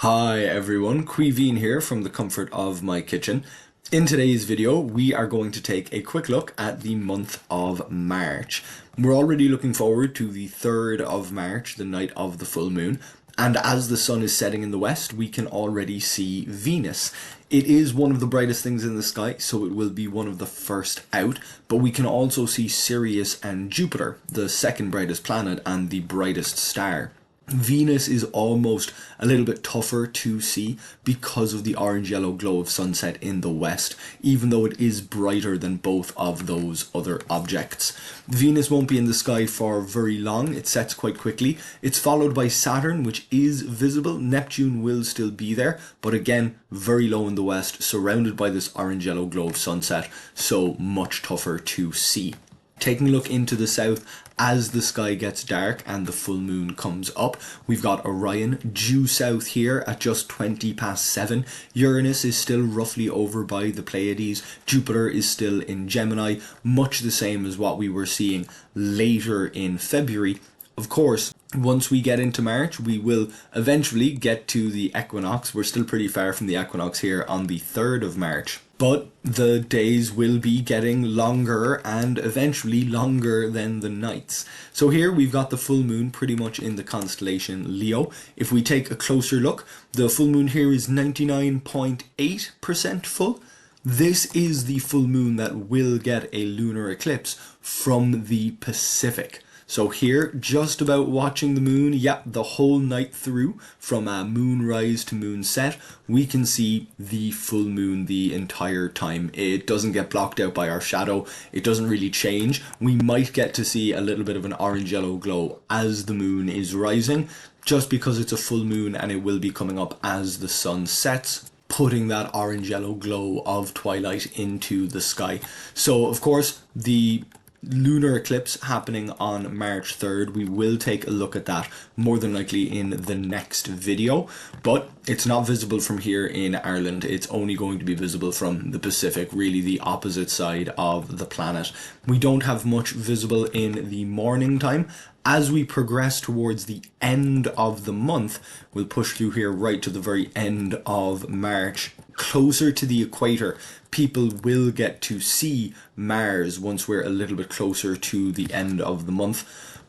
Hi everyone, Quiveen here from the comfort of my kitchen. In today's video, we are going to take a quick look at the month of March. We're already looking forward to the 3rd of March, the night of the full moon, and as the sun is setting in the west, we can already see Venus. It is one of the brightest things in the sky, so it will be one of the first out, but we can also see Sirius and Jupiter, the second brightest planet and the brightest star. Venus is almost a little bit tougher to see because of the orange-yellow glow of sunset in the west, even though it is brighter than both of those other objects. Venus won't be in the sky for very long, it sets quite quickly. It's followed by Saturn, which is visible. Neptune will still be there, but again, very low in the west, surrounded by this orange-yellow glow of sunset, so much tougher to see. Taking a look into the south, as the sky gets dark and the full moon comes up, we've got Orion due south here at just 20 past 7. Uranus is still roughly over by the Pleiades. Jupiter is still in Gemini, much the same as what we were seeing later in February. Of course, once we get into March, we will eventually get to the equinox. We're still pretty far from the equinox here on the 3rd of March. But the days will be getting longer and eventually longer than the nights. So here we've got the full moon pretty much in the constellation Leo. If we take a closer look, the full moon here is 99.8% full. This is the full moon that will get a lunar eclipse from the Pacific. So here, just about watching the moon, the whole night through, from moonrise to moonset, we can see the full moon the entire time. It doesn't get blocked out by our shadow, it doesn't really change. We might get to see a little bit of an orange-yellow glow as the moon is rising, just because it's a full moon and it will be coming up as the sun sets, putting that orange-yellow glow of twilight into the sky. So, of course, the lunar eclipse happening on March 3rd. We will take a look at that more than likely in the next video, but it's not visible from here in Ireland. It's only going to be visible from the Pacific, really the opposite side of the planet. We don't have much visible in the morning time. As we progress towards the end of the month, we'll push through here right to the very end of March. Closer to the equator, people will get to see Mars once we're a little bit closer to the end of the month.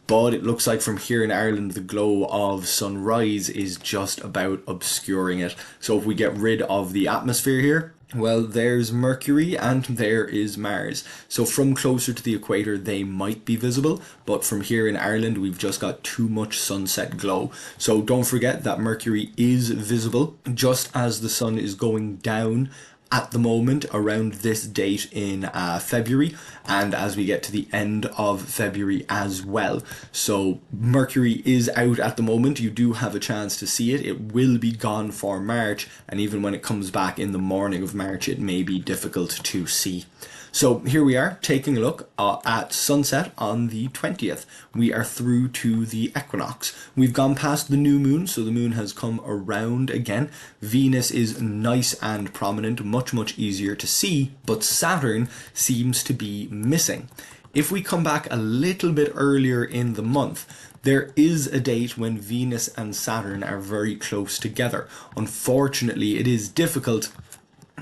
But it looks like from here in Ireland, the glow of sunrise is just about obscuring it. So if we get rid of the atmosphere here, well, there's Mercury and there is Mars. So from closer to the equator, they might be visible, but from here in Ireland, we've just got too much sunset glow. So don't forget that Mercury is visible just as the sun is going down at the moment around this date in February, and as we get to the end of February as well. So Mercury is out at the moment. You do have a chance to see it. It will be gone for March, and even when it comes back in the morning of March, it may be difficult to see. So here we are taking a look at sunset on the 20th. We are through to the equinox. We've gone past the new moon, so the moon has come around again. Venus is nice and prominent, much easier to see, but Saturn seems to be missing. If we come back a little bit earlier in the month, there is a date when Venus and Saturn are very close together. Unfortunately, it is difficult,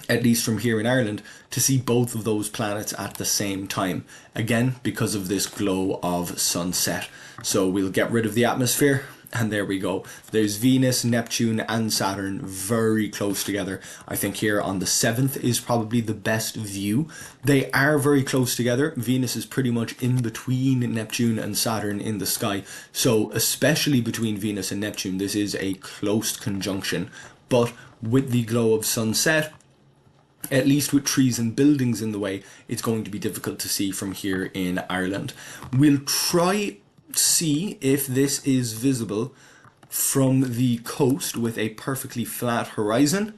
at least from here in Ireland, to see both of those planets at the same time. Again, because of this glow of sunset. So we'll get rid of the atmosphere, and there we go. There's Venus, Neptune and Saturn very close together. I think here on the 7th is probably the best view. They are very close together. Venus is pretty much in between Neptune and Saturn in the sky. So especially between Venus and Neptune, this is a close conjunction. But with the glow of sunset, at least with trees and buildings in the way, it's going to be difficult to see from here in Ireland. We'll try see if this is visible from the coast with a perfectly flat horizon,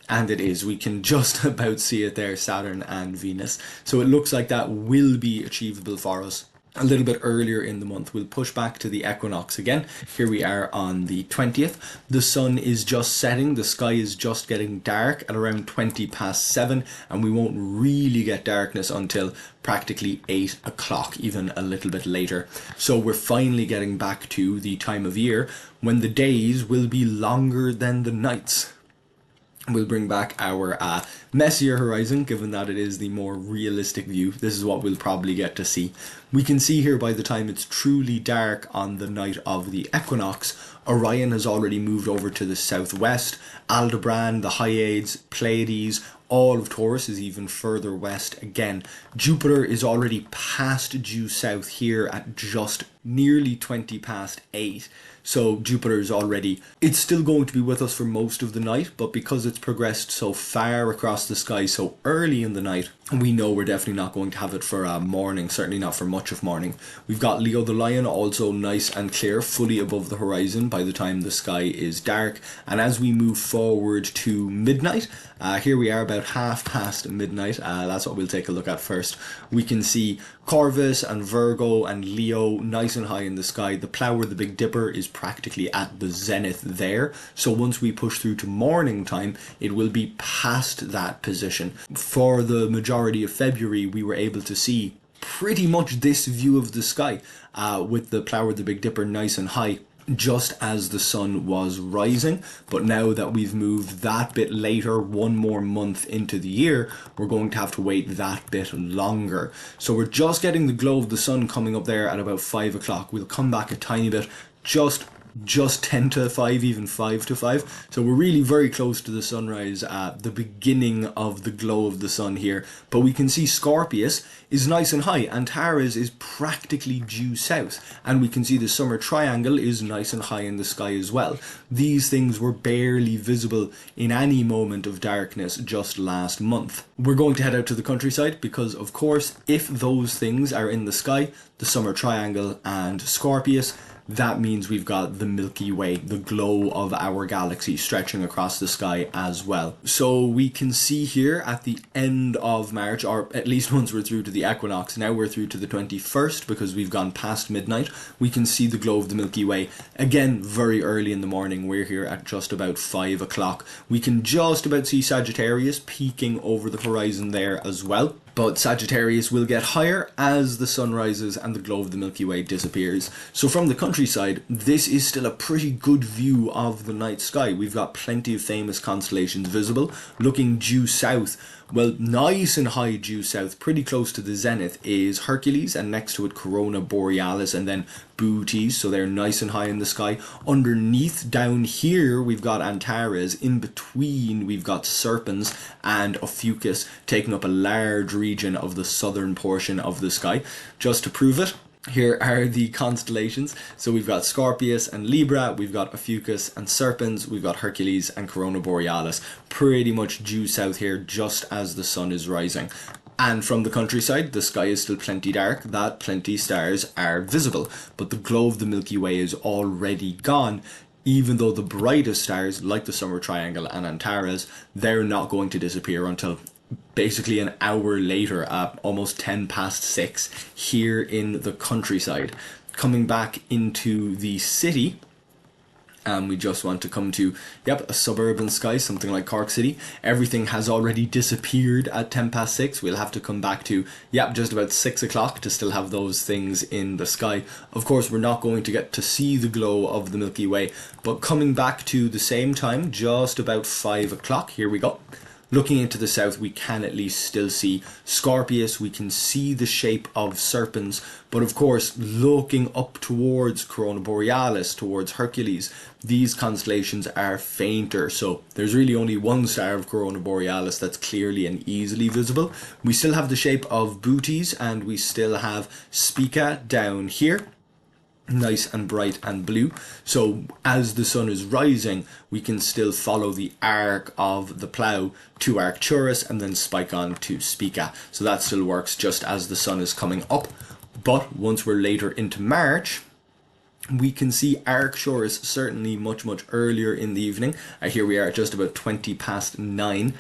and it is. We can just about see it there, Saturn and Venus. So it looks like that will be achievable for us. a little bit earlier in the month. We'll push back to the equinox again. Here we are on the 20th. The sun is just setting. The sky is just getting dark at around 20 past 7, and we won't really get darkness until practically 8 o'clock, even a little bit later. So we're finally getting back to the time of year when the days will be longer than the nights. We'll bring back our messier horizon, given that it is the more realistic view. This is what we'll probably get to see. We can see here by the time it's truly dark on the night of the equinox, Orion has already moved over to the southwest. Aldebaran, the Hyades, Pleiades, all of Taurus is even further west again. Jupiter is already past due south here at just nearly 20 past 8. So Jupiter is already, it's still going to be with us for most of the night, but because it's progressed so far across the sky so early in the night, we know we're definitely not going to have it for morning, certainly not for much of morning. We've got Leo the Lion also nice and clear, fully above the horizon by the time the sky is dark. And as we move forward to midnight, here we are about half past midnight. That's what we'll take a look at first. We can see Corvus and Virgo and Leo nice and high in the sky. The Plough, the Big Dipper, is practically at the zenith there. So once we push through to morning time, it will be past that position. For the majority of February, we were able to see pretty much this view of the sky with the Plough, the Big Dipper nice and high, just as the sun was rising. But now that we've moved that bit later, one more month into the year, we're going to have to wait that bit longer. So we're just getting the glow of the sun coming up there at about 5 o'clock. We'll come back a tiny bit, just 10 to 5, even 5 to 5. So we're really very close to the sunrise at the beginning of the glow of the sun here. But we can see Scorpius is nice and high, Antares is practically due south, and we can see the summer triangle is nice and high in the sky as well. These things were barely visible in any moment of darkness just last month. We're going to head out to the countryside because, of course, if those things are in the sky, the summer triangle and Scorpius, that means we've got the Milky Way, the glow of our galaxy stretching across the sky as well. So we can see here at the end of March, or at least once we're through to the equinox, now we're through to the 21st because we've gone past midnight, we can see the glow of the Milky Way. Again, very early in the morning, we're here at just about 5 o'clock. We can just about see Sagittarius peeking over the horizon there as well. But Sagittarius will get higher as the sun rises and the glow of the Milky Way disappears. So from the countryside, this is still a pretty good view of the night sky. We've got plenty of famous constellations visible. Looking due south, well, nice and high due south, pretty close to the zenith, is Hercules, and next to it Corona Borealis, and then Bootes, so they're nice and high in the sky. Underneath, down here, we've got Antares. In between, we've got Serpens and Ophiuchus, taking up a large region of the southern portion of the sky. Just to prove it, here are the constellations. So we've got Scorpius and Libra, we've got Ophiuchus and Serpens, we've got Hercules and Corona Borealis. Pretty much due south here, just as the sun is rising. And from the countryside, the sky is still plenty dark, that plenty stars are visible, but the glow of the Milky Way is already gone. Even though the brightest stars, like the Summer Triangle and Antares, they're not going to disappear until basically an hour later at almost 10 past 6 here in the countryside. Coming back into the city, we just want to come to, a suburban sky, something like Cork City. Everything has already disappeared at 10 past 6. We'll have to come back to, just about 6 o'clock to still have those things in the sky. Of course, we're not going to get to see the glow of the Milky Way, but coming back to the same time, just about 5 o'clock, here we go. Looking into the south, we can at least still see Scorpius, we can see the shape of Serpens, but of course, looking up towards Corona Borealis, towards Hercules, these constellations are fainter, so there's really only one star of Corona Borealis that's clearly and easily visible. We still have the shape of Bootes, and we still have Spica down here. Nice and bright and blue. So as the sun is rising, we can still follow the arc of the Plough to Arcturus and then spike on to Spica. So that still works just as the sun is coming up. But once we're later into March, we can see Arcturus certainly much earlier in the evening. Here we are at just about 20 past 9.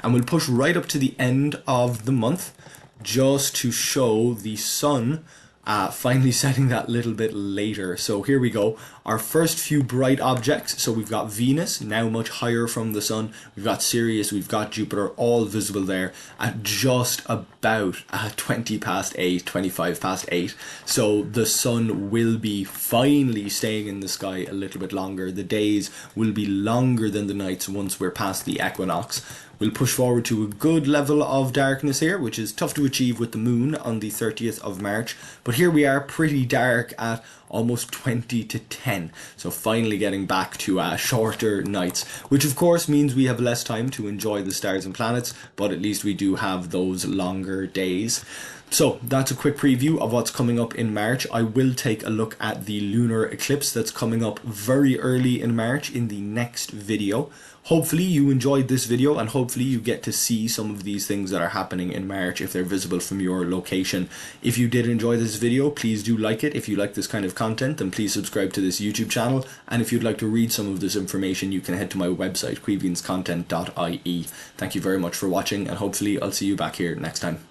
And we'll push right up to the end of the month just to show the sun Finally setting that little bit later. So here we go. Our first few bright objects. So we've got Venus, now much higher from the sun. We've got Sirius, we've got Jupiter, all visible there at just about 20 past 8, 25 past 8. So the sun will be finally staying in the sky a little bit longer. The days will be longer than the nights once we're past the equinox. We'll push forward to a good level of darkness here, which is tough to achieve with the moon on the 30th of March. But here we are, pretty dark at almost 20 to 10. So finally getting back to shorter nights, which of course means we have less time to enjoy the stars and planets, but at least we do have those longer days. So that's a quick preview of what's coming up in March. I will take a look at the lunar eclipse that's coming up very early in March in the next video. Hopefully you enjoyed this video, and hopefully you get to see some of these things that are happening in March if they're visible from your location. If you did enjoy this video, please do like it. If you like this kind of content, then please subscribe to this YouTube channel. And if you'd like to read some of this information, you can head to my website, queebeanscontent.ie. Thank you very much for watching, and hopefully I'll see you back here next time.